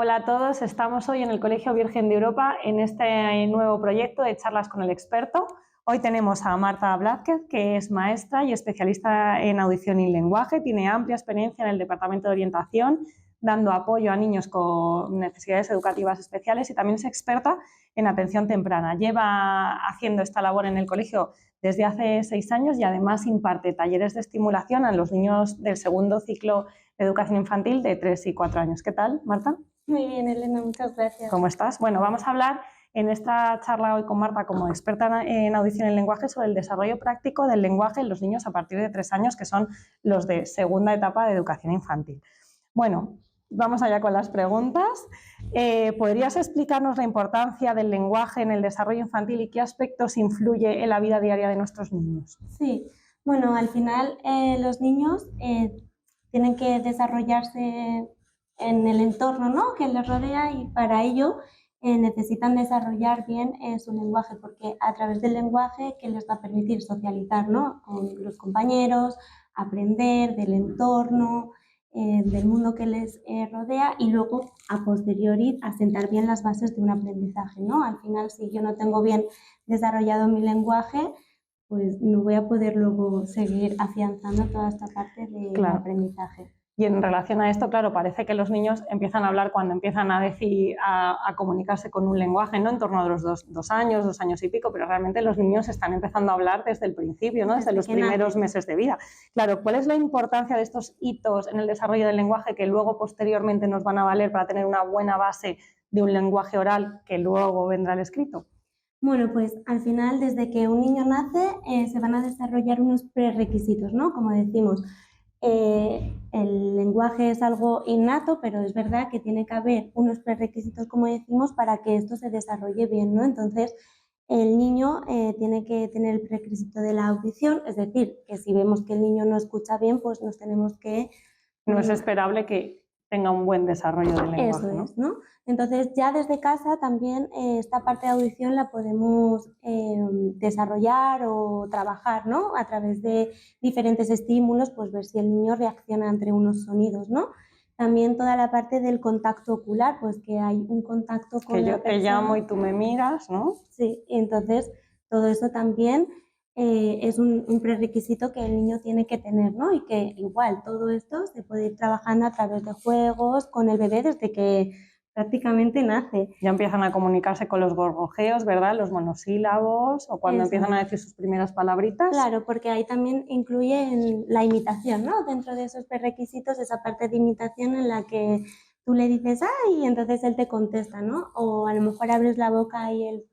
Hola a todos, estamos hoy en el Colegio Virgen de Europa en este nuevo proyecto de charlas con el experto. Hoy tenemos a Marta Blázquez, que es maestra y especialista en audición y lenguaje, tiene amplia experiencia en el Departamento de Orientación, dando apoyo a niños con necesidades educativas especiales y también es experta en atención temprana. Lleva haciendo esta labor en el colegio desde hace 6 años y además imparte talleres de estimulación a los niños del segundo ciclo de educación infantil de 3 y 4 años. ¿Qué tal, Marta? Muy bien, Elena, muchas gracias. ¿Cómo estás? Bueno, vamos a hablar en esta charla hoy con Marta como experta en audición y lenguaje sobre el desarrollo práctico del lenguaje en los niños a partir de 3 años, que son los de segunda etapa de educación infantil. Bueno, vamos allá con las preguntas. ¿Podrías explicarnos la importancia del lenguaje en el desarrollo infantil y qué aspectos influye en la vida diaria de nuestros niños? Sí, bueno, al final los niños tienen que desarrollarse en el entorno, ¿no?, que les rodea, y para ello necesitan desarrollar bien su lenguaje, porque a través del lenguaje que les va a permitir socializar, ¿no?, con los compañeros, aprender del entorno, del mundo que les rodea, y luego a posteriori asentar bien las bases de un aprendizaje, ¿no? Al final, si yo no tengo bien desarrollado mi lenguaje, pues no voy a poder luego seguir afianzando toda esta parte del aprendizaje. Y en relación a esto, claro, parece que los niños empiezan a hablar cuando empiezan a comunicarse con un lenguaje, ¿no? En torno a los 2 años, 2 años y pico, pero realmente los niños están empezando a hablar desde el principio, ¿no? Desde los primeros meses de vida. Claro, ¿cuál es la importancia de estos hitos en el desarrollo del lenguaje que luego posteriormente nos van a valer para tener una buena base de un lenguaje oral que luego vendrá el escrito? Bueno, pues al final, desde que un niño nace, se van a desarrollar unos prerequisitos, ¿no? Como decimos, el lenguaje es algo innato, pero es verdad que tiene que haber unos prerequisitos, como decimos, para que esto se desarrolle bien, ¿no? Entonces, el niño tiene que tener el prerequisito de la audición, es decir, que si vemos que el niño no escucha bien, pues nos tenemos que... No es esperable que tenga un buen desarrollo del lenguaje, Eso es, ¿no? Entonces, ya desde casa también esta parte de audición la podemos desarrollar o trabajar, ¿no? A través de diferentes estímulos, pues ver si el niño reacciona ante unos sonidos, ¿no? También toda la parte del contacto ocular, pues que hay un contacto con la persona. Que yo te llamo y tú me miras, ¿no? Sí, entonces todo eso también es un prerequisito que el niño tiene que tener, ¿no? Y que igual todo esto se puede ir trabajando a través de juegos con el bebé desde que prácticamente nace. Ya empiezan a comunicarse con los gorgojeos, ¿verdad? Los monosílabos, o cuando empiezan a decir sus primeras palabritas. Claro, porque ahí también incluye la imitación, ¿no? Dentro de esos prerequisitos, esa parte de imitación en la que tú le dices ¡ay! Y entonces él te contesta, ¿no? O a lo mejor abres la boca y él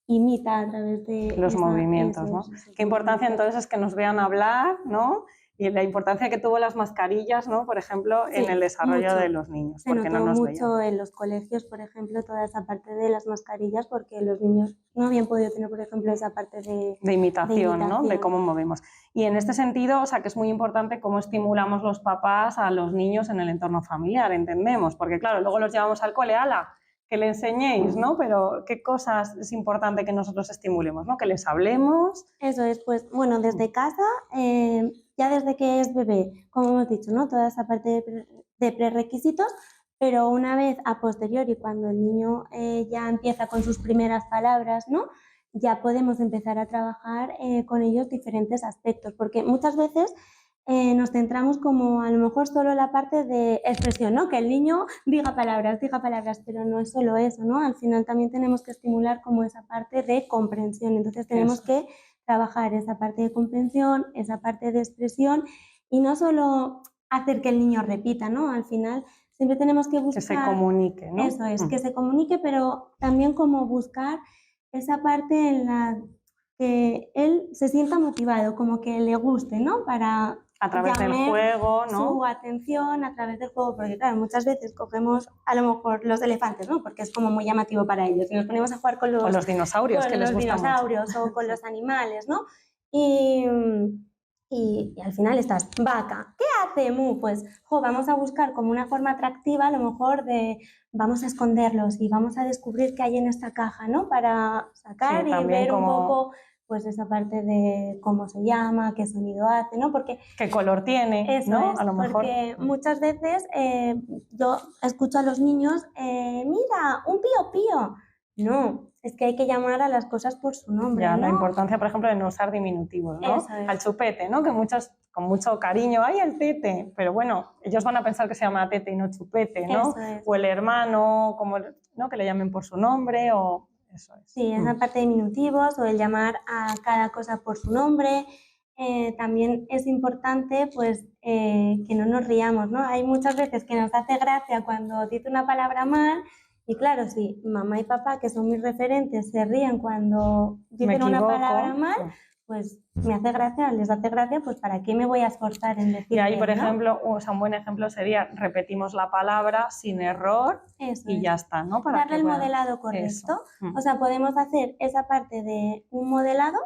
imita a través de los movimientos, ¿no? Qué importancia entonces es que nos vean hablar, ¿no? Y la importancia que tuvo las mascarillas, ¿no? Por ejemplo, sí, en el desarrollo de los niños. Se notó mucho en los colegios, por ejemplo, toda esa parte de las mascarillas, porque los niños no habían podido tener, por ejemplo, esa parte de imitación, ¿no? De cómo movemos. Y en este sentido, o sea, que es muy importante cómo estimulamos los papás a los niños en el entorno familiar, entendemos, porque claro, luego los llevamos al cole, ¡hala!, que le enseñéis, ¿no? Pero qué cosas es importante que nosotros estimulemos, ¿no? Que les hablemos. Eso es, pues bueno, desde casa, ya desde que es bebé, como hemos dicho, ¿no? Toda esa parte de prerequisitos, pero una vez a posteriori, cuando el niño ya empieza con sus primeras palabras, ¿no? Ya podemos empezar a trabajar con ellos diferentes aspectos, porque muchas veces nos centramos como a lo mejor solo la parte de expresión, ¿no? Que el niño diga palabras, pero no es solo eso, ¿no? Al final también tenemos que estimular como esa parte de comprensión, entonces tenemos que trabajar esa parte de comprensión, esa parte de expresión, y no solo hacer que el niño repita, ¿no? Al final siempre tenemos que buscar... Que se comunique, ¿no? Eso es, que se comunique, pero también como buscar esa parte en la que él se sienta motivado, como que le guste, ¿no? Para... A través del juego, ¿no? Su atención a través del juego, porque claro, muchas veces cogemos a lo mejor los elefantes, ¿no? Porque es como muy llamativo para ellos, y nos ponemos a jugar con los dinosaurios, que les gusta mucho. O con los animales, ¿no? Y al final estás, vaca, ¿qué hace mu? Pues, vamos a buscar como una forma atractiva, a lo mejor de, vamos a esconderlos y vamos a descubrir qué hay en esta caja, ¿no? Para sacar y ver un poco pues esa parte de cómo se llama, qué sonido hace, ¿no? Porque ¿Qué color tiene? eso ¿No? es, A lo mejor. porque muchas veces yo escucho a los niños, mira, un pío pío. No, es que hay que llamar a las cosas por su nombre, Ya, ¿no? la importancia, por ejemplo, de no usar diminutivos, ¿no? Eso es. Al chupete, ¿no? Que muchos con mucho cariño, ¡ay, el tete! Pero bueno, ellos van a pensar que se llama tete y no chupete, ¿no? Eso es. O el hermano, como, ¿no? Que le llamen por su nombre o... Eso es. Sí, esa parte de diminutivos o el llamar a cada cosa por su nombre. También es importante pues, que no nos riamos, ¿no? Hay muchas veces que nos hace gracia cuando dice una palabra mal y claro, si mamá y papá, que son mis referentes, se ríen cuando dicen una palabra mal, pues me hace gracia, les hace gracia, pues ¿para qué me voy a esforzar en decir? Y ahí, por ¿no? ejemplo, o sea, un buen ejemplo sería repetimos la palabra sin error. Eso y es. ya está, ¿no? Para darle que el puedan... modelado correcto. Eso. O sea, podemos hacer esa parte de un modelado,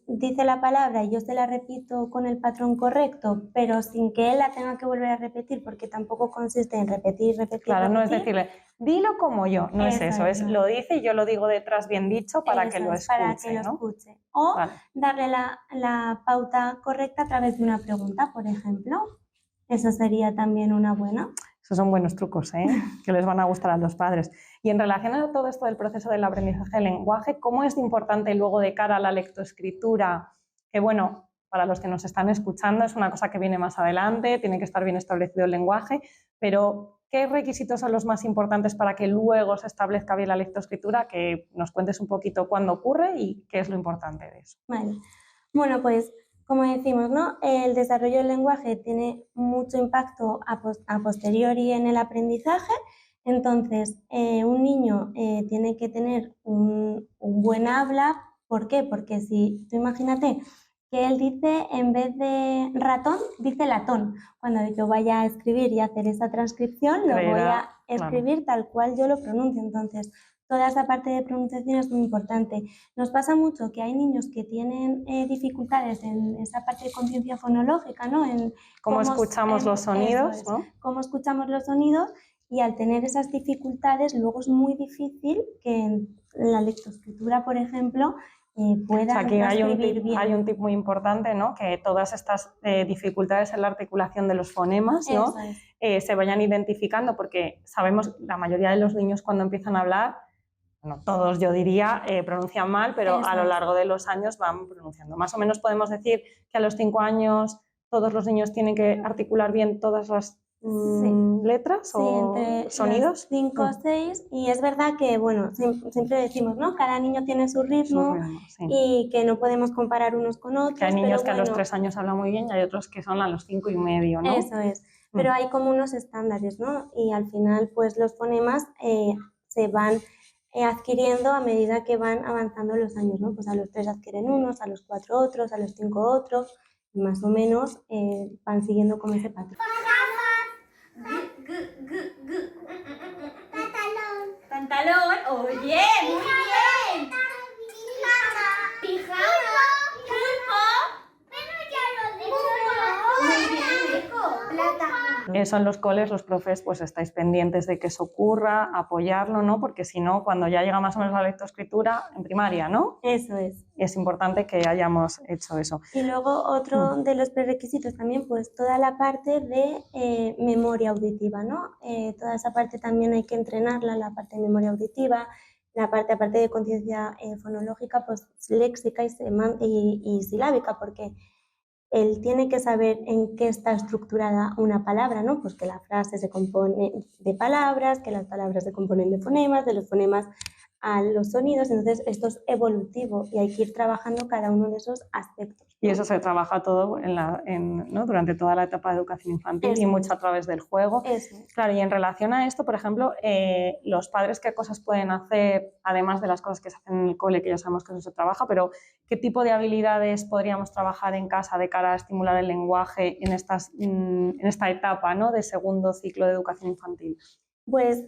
dice la palabra y yo se la repito con el patrón correcto, pero sin que él la tenga que volver a repetir, porque tampoco consiste en repetir. Claro, no es decirle, dilo como yo, no es eso, es lo dice y yo lo digo detrás bien dicho para que lo escuche. Para que lo escuche. O darle la pauta correcta a través de una pregunta, por ejemplo. Eso sería también una buena. Esos son buenos trucos, ¿eh? Que les van a gustar a los padres. Y en relación a todo esto del proceso del aprendizaje del lenguaje, ¿cómo es importante luego de cara a la lectoescritura? Que bueno, para los que nos están escuchando es una cosa que viene más adelante, tiene que estar bien establecido el lenguaje, pero ¿qué requisitos son los más importantes para que luego se establezca bien la lectoescritura? Que nos cuentes un poquito cuándo ocurre y qué es lo importante de eso. Vale. Bueno, pues como decimos, ¿no? El desarrollo del lenguaje tiene mucho impacto a posteriori en el aprendizaje. Entonces, un niño tiene que tener un buen habla. ¿Por qué? Porque si tú imagínate que él dice, en vez de ratón, dice latón. Cuando yo vaya a escribir y hacer esa transcripción, lo voy a escribir tal cual yo lo pronuncio. Entonces, toda esa parte de pronunciación es muy importante. Nos pasa mucho que hay niños que tienen dificultades en esa parte de conciencia fonológica, ¿no? En cómo escuchamos los sonidos, ¿no? Cómo escuchamos los sonidos, y al tener esas dificultades luego es muy difícil que en la lectoescritura, por ejemplo, puedan transcribir bien. Hay un tip muy importante, ¿no? Que todas estas dificultades en la articulación de los fonemas, ¿no? Se vayan identificando, porque sabemos la mayoría de los niños cuando empiezan a hablar, bueno, todos yo diría, pronuncian mal, pero a lo largo de los años van pronunciando. Más o menos podemos decir que a los 5 años todos los niños tienen que articular bien todas las letras o entre sonidos. 5 o 6, y es verdad que, bueno, siempre decimos, ¿no? Cada niño tiene su ritmo, y que no podemos comparar unos con otros. Que hay niños que a los 3 años hablan muy bien y hay otros que son a los 5 y medio, ¿no? Eso es, pero hay como unos estándares, ¿no? Y al final, pues los fonemas se van adquiriendo a medida que van avanzando los años, ¿no? Pues a los 3 adquieren unos, a los 4 otros, a los 5 otros, y más o menos van siguiendo como ese patrón. Pantalón. Pantalón, oye, muy bien. Pijama. Pulpo. Pero ya lo dijo. Muy bien. Plata. Eso en los coles, los profes, pues estáis pendientes de que eso ocurra, apoyarlo, ¿no? Porque si no, cuando ya llega más o menos la lectoescritura, en primaria, ¿no? Eso es. Es importante que hayamos hecho eso. Y luego otro de los prerequisitos también, pues toda la parte de memoria auditiva, ¿no? Toda esa parte también hay que entrenarla, la parte de memoria auditiva, la parte, aparte de conciencia fonológica, pues léxica y silábica, porque él tiene que saber en qué está estructurada una palabra, ¿no? Pues que la frase se compone de palabras, que las palabras se componen de fonemas, de los fonemas a los sonidos. Entonces esto es evolutivo y hay que ir trabajando cada uno de esos aspectos, ¿no? Y eso se trabaja todo ¿no? durante toda la etapa de educación infantil y mucho a través del juego. Claro, y en relación a esto, por ejemplo, los padres, ¿qué cosas pueden hacer, además de las cosas que se hacen en el cole, que ya sabemos que eso se trabaja, pero qué tipo de habilidades podríamos trabajar en casa de cara a estimular el lenguaje en esta etapa, ¿no? de segundo ciclo de educación infantil? Pues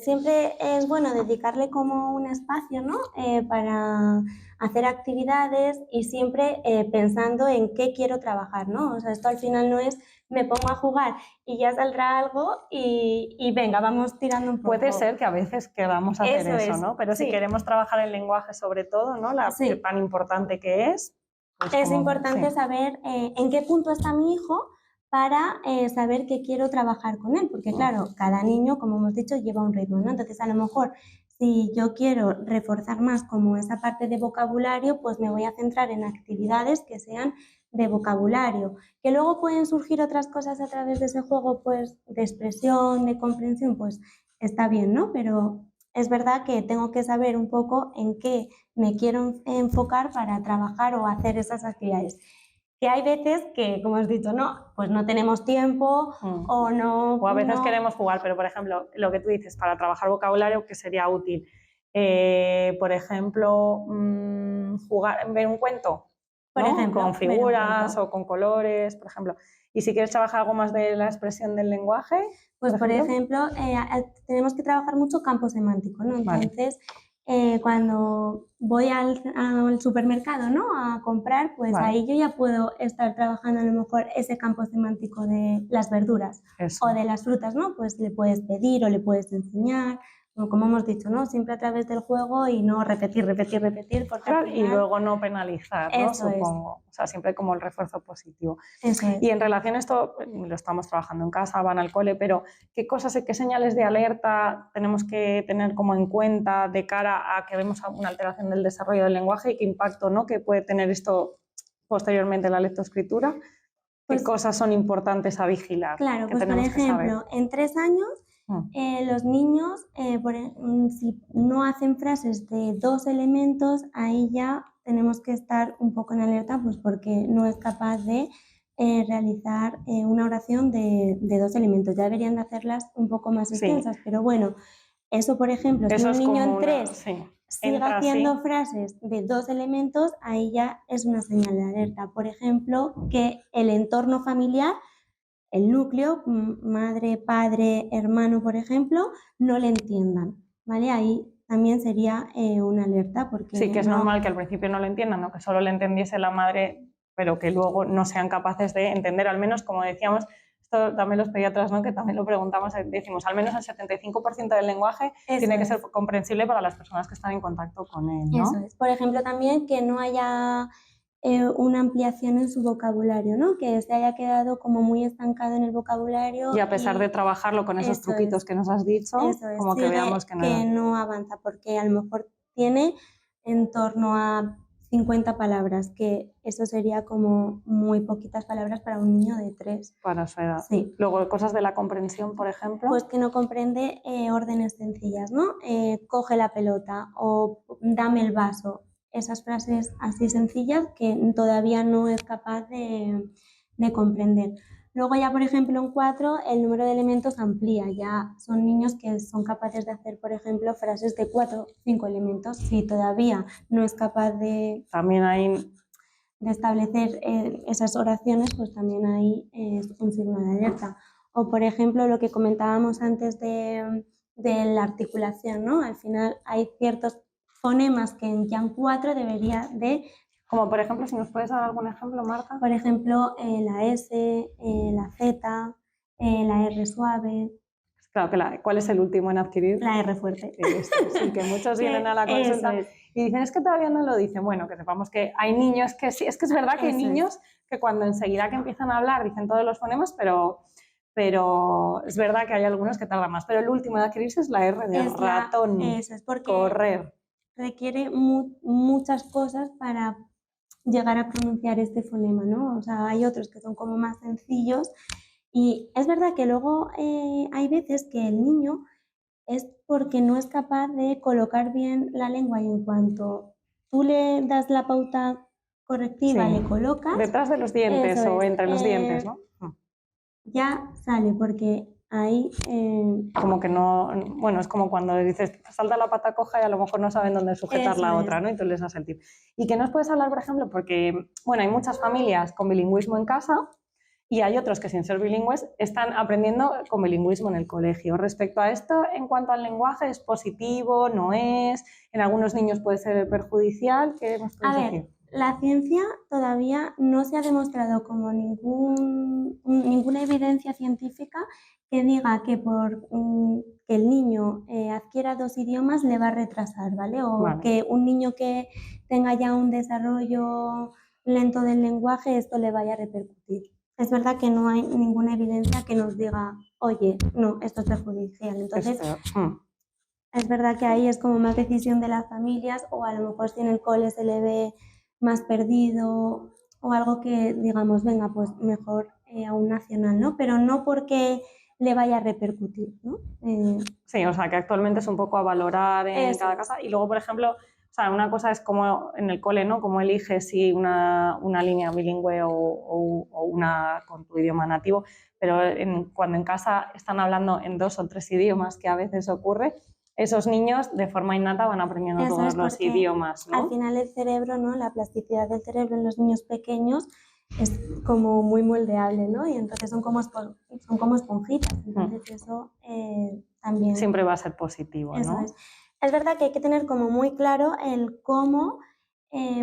siempre es bueno dedicarle como un espacio, ¿no? Para hacer actividades y siempre pensando en qué quiero trabajar, ¿no? O sea, esto al final no es me pongo a jugar y ya saldrá algo y venga, vamos tirando un poco. Puede ser que a veces queramos hacer Eso eso, es, ¿no? Pero si sí. queremos trabajar el lenguaje sobre todo, ¿no? Sí. Tan importante que es. Pues Es como- importante sí. saber en qué punto está mi hijo para saber que quiero trabajar con él, porque claro, cada niño, como hemos dicho, lleva un ritmo, ¿no? Entonces, a lo mejor, si yo quiero reforzar más como esa parte de vocabulario, pues me voy a centrar en actividades que sean de vocabulario. Que luego pueden surgir otras cosas a través de ese juego, pues de expresión, de comprensión, pues está bien, ¿no? Pero es verdad que tengo que saber un poco en qué me quiero enfocar para trabajar o hacer esas actividades. Que hay veces que, como has dicho, no, pues no tenemos tiempo o no... O a veces no... queremos jugar, pero por ejemplo, lo que tú dices, para trabajar vocabulario, que sería útil. Por ejemplo, jugar, ver un cuento, ¿no? Por ejemplo, con ver un figuras cuento. o con colores, por ejemplo. Y si quieres trabajar algo más de la expresión del lenguaje, Pues por ejemplo, tenemos que trabajar mucho campo semántico, ¿no? Entonces, cuando voy al supermercado, ¿no? A comprar, pues Vale. ahí yo ya puedo estar trabajando a lo mejor ese campo semántico de las verduras Eso. o de las frutas, ¿no? Pues le puedes pedir o le puedes enseñar, como hemos dicho, ¿no? Siempre a través del juego y no repetir, porque Claro, al final... y luego no penalizar, ¿no? Eso es. Supongo. O sea, siempre como el refuerzo positivo. Eso es. Y en relación a esto, lo estamos trabajando en casa, van al cole, pero ¿qué cosas, qué señales de alerta tenemos que tener como en cuenta de cara a que vemos una alteración del desarrollo del lenguaje y qué impacto, ¿no? que puede tener esto posteriormente en la lectoescritura? Pues, ¿qué cosas son importantes a vigilar? Claro, que pues por tenemos que saber? ejemplo, en 3 años los niños, si no hacen frases de 2 elementos, ahí ya tenemos que estar un poco en alerta, pues porque no es capaz de realizar una oración de 2 elementos. Ya deberían de hacerlas un poco más extensas, pero bueno, eso por ejemplo, si Eso un es niño como en 3 sigue entra haciendo así. frases de 2 elementos, ahí ya es una señal de alerta. Por ejemplo, que el entorno familiar, el núcleo, madre, padre, hermano, por ejemplo, no le entiendan, ¿vale? Ahí también sería una alerta porque... Sí, que es no... normal que al principio no lo entiendan, ¿no? Que solo le entendiese la madre, pero que luego no sean capaces de entender, al menos, como decíamos, esto también los pediatras, ¿no? Que también lo preguntamos, decimos, al menos el 75% del lenguaje tiene que ser comprensible para las personas que están en contacto con él, ¿no? Eso es. Por ejemplo, también que no haya una ampliación en su vocabulario, ¿no? Que se haya quedado como muy estancado en el vocabulario. Y a pesar de trabajarlo con esos truquitos que nos has dicho, como que veamos que no avanza, porque a lo mejor tiene en torno a 50 palabras, que eso sería como muy poquitas palabras para un niño de 3. Para su edad. Sí. Luego, cosas de la comprensión, por ejemplo. Pues que no comprende órdenes sencillas, ¿no? Coge la pelota o dame el vaso. Esas frases así sencillas que todavía no es capaz de comprender. Luego ya, por ejemplo, en 4 el número de elementos amplía. Ya son niños que son capaces de hacer, por ejemplo, frases de 4 o 5 elementos. Si todavía no es capaz de... También hay... de establecer esas oraciones, pues también ahí es un signo de alerta. O, por ejemplo, lo que comentábamos antes de la articulación, ¿no? Al final hay ciertos fonemas que en YAN 4 debería de... Como por ejemplo, si nos puedes dar algún ejemplo, Marta. Por ejemplo, la S, la Z, la R suave. Claro, ¿cuál es el último en adquirir? La R fuerte. Sí, que muchos vienen a la consulta y dicen, es que todavía no lo dicen. Bueno, que sepamos que hay niños que sí, es que es verdad que hay niños que cuando enseguida que empiezan a hablar dicen todos los fonemas, pero es verdad que hay algunos que tardan más. Pero el último en adquirirse es la R de ratón. Eso es porque correr. Requiere muchas cosas para llegar a pronunciar este fonema, ¿no? O sea, hay otros que son como más sencillos y es verdad que luego hay veces que el niño es porque no es capaz de colocar bien la lengua y en cuanto tú le das la pauta correctiva, le colocas... Detrás de los dientes o entre los dientes, ¿no? Ya sale porque ahí... Como que no... Bueno, es como cuando dices, salta la pata coja y a lo mejor no saben dónde sujetar la otra, ¿no? Y tú les das el tip. ¿Y qué nos puedes hablar, por ejemplo? Porque, bueno, hay muchas familias con bilingüismo en casa y hay otros que sin ser bilingües están aprendiendo con bilingüismo en el colegio. Respecto a esto, en cuanto al lenguaje, ¿es positivo? ¿No es? ¿En algunos niños puede ser perjudicial? ¿Qué nos puedes decir? La ciencia todavía no se ha demostrado como ninguna evidencia científica que diga que que el niño adquiera 2 idiomas le va a retrasar, ¿vale? O Vale. que un niño que tenga ya un desarrollo lento del lenguaje, esto le vaya a repercutir. Es verdad que no hay ninguna evidencia que nos diga, oye, no, esto es perjudicial. Entonces, es verdad que ahí es como más decisión de las familias, o a lo mejor si en el cole se le ve más perdido o algo que digamos, venga, pues mejor a un nacional, ¿no? Pero no porque le vaya a repercutir, ¿no? Sí, o sea, que actualmente es un poco a valorar en cada casa. Y luego, por ejemplo, o sea, una cosa es como en el cole, ¿no? Cómo eliges si una línea bilingüe o una con tu idioma nativo, pero cuando en casa están hablando en 2 o 3 idiomas, que a veces ocurre, esos niños de forma innata van aprendiendo Eso todos es los porque idiomas, ¿no? al final el cerebro, ¿no? La plasticidad del cerebro en los niños pequeños es como muy moldeable, ¿no? Y entonces son como esponjitas. Entonces eso también... Siempre va a ser positivo, ¿no? Eso es. Es verdad que hay que tener como muy claro el cómo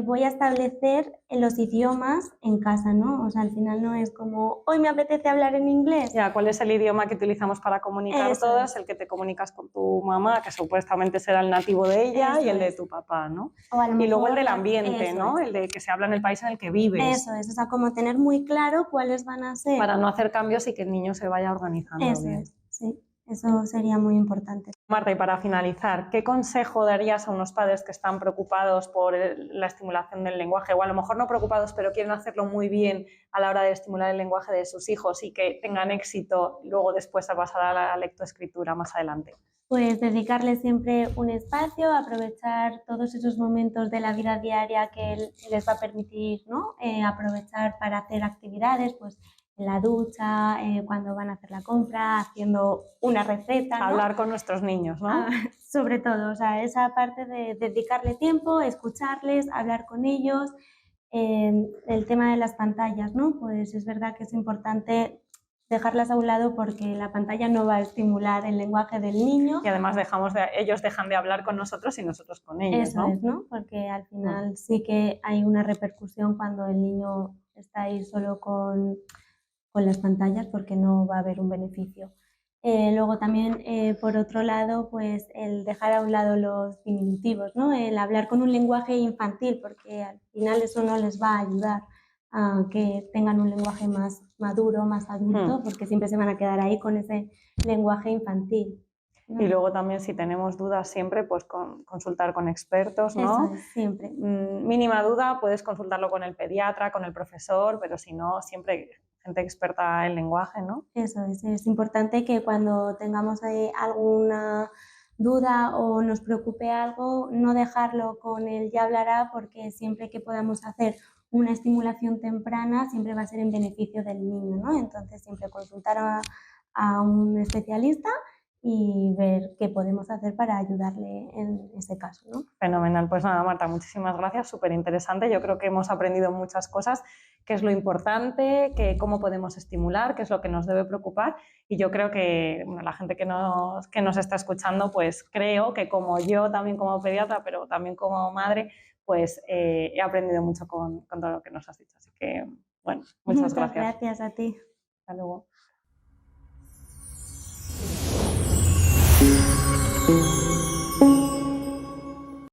voy a establecer los idiomas en casa, ¿no? O sea, al final no es como, hoy me apetece hablar en inglés. Ya, ¿cuál es el idioma que utilizamos para comunicar Eso todas? es. El que te comunicas con tu mamá, que supuestamente será el nativo de ella, Eso y el de es. tu papá, ¿no? O a lo Y luego el mejor del ambiente, eso ¿no? es. El de que se habla en el país en el que vives. Eso es, o sea, como tener muy claro cuáles van a ser. Para no hacer cambios y que el niño se vaya organizando Eso bien. es, sí. Eso sería muy importante. Marta, y para finalizar, ¿qué consejo darías a unos padres que están preocupados por la estimulación del lenguaje? O a lo mejor no preocupados, pero quieren hacerlo muy bien a la hora de estimular el lenguaje de sus hijos y que tengan éxito luego después a pasar a la lectoescritura más adelante. Pues dedicarle siempre un espacio, aprovechar todos esos momentos de la vida diaria que les va a permitir, ¿no? Aprovechar para hacer actividades, pues en la ducha, cuando van a hacer la compra, haciendo una receta, ¿no? Hablar con nuestros niños, ¿no? Sobre todo, o sea, esa parte de dedicarle tiempo, escucharles, hablar con ellos. El tema de las pantallas, ¿no? Pues es verdad que es importante dejarlas a un lado porque la pantalla no va a estimular el lenguaje del niño. Y además ellos dejan de hablar con nosotros y nosotros con ellos, Eso ¿no? es, ¿no? Porque al final sí que hay una repercusión cuando el niño está ahí solo con las pantallas, porque no va a haber un beneficio. Luego también, por otro lado, pues el dejar a un lado los diminutivos, ¿no? El hablar con un lenguaje infantil, porque al final eso no les va a ayudar a que tengan un lenguaje más maduro, más adulto, porque siempre se van a quedar ahí con ese lenguaje infantil, ¿no? Y luego también, si tenemos dudas siempre, pues consultar con expertos, ¿no? Eso es, siempre. Mínima duda, puedes consultarlo con el pediatra, con el profesor, pero si no, siempre gente experta en lenguaje, ¿no? Eso es importante que cuando tengamos alguna duda o nos preocupe algo, no dejarlo con el ya hablará, porque siempre que podamos hacer una estimulación temprana siempre va a ser en beneficio del niño, ¿no? Entonces siempre consultar a un especialista y ver qué podemos hacer para ayudarle en ese caso, ¿no? Fenomenal. Pues nada, Marta, muchísimas gracias, súper interesante. Yo creo que hemos aprendido muchas cosas, qué es lo importante, cómo podemos estimular, qué es lo que nos debe preocupar. Y yo creo que bueno, la gente que nos está escuchando, pues creo que como yo también como pediatra, pero también como madre, pues he aprendido mucho con todo lo que nos has dicho. Así que, bueno, muchas gracias. Muchas gracias a ti. Hasta luego.